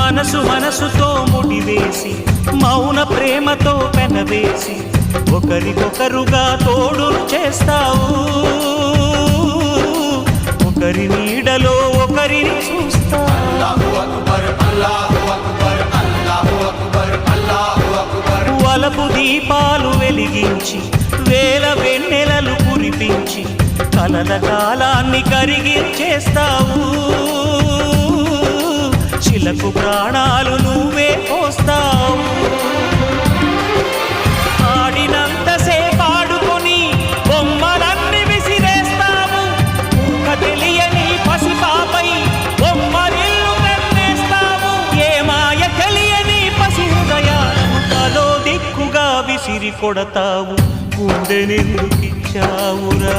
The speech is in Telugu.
మనసు మనసుతో ముడివేసి మౌన ప్రేమతో పెనవేసి ఒకరికొకరుగా తోడును చేస్తావు. ఒకరి నీడలో ఒకరిని చూస్తావు. వలపు దీపాలు వెలిగించి వేల వెన్నెలలు కురిపించి కలల కాలాన్ని కరిగించేస్తావు. శిలకు ప్రాణాలు నువ్వే పోస్తావు. ఆడినంతసేపు ఆడుకొని బొమ్మలన్నీ విసిరేస్తావు. ఊహ తెలియని పసిపాపై బొమ్మరిల్లు కన్నేస్తావు. ఏ మాయ తెలియని పసి హృదయాలను తలో దిక్కుగా విసిరి కొడతావు. గుండెనెందుకిచ్చావురా?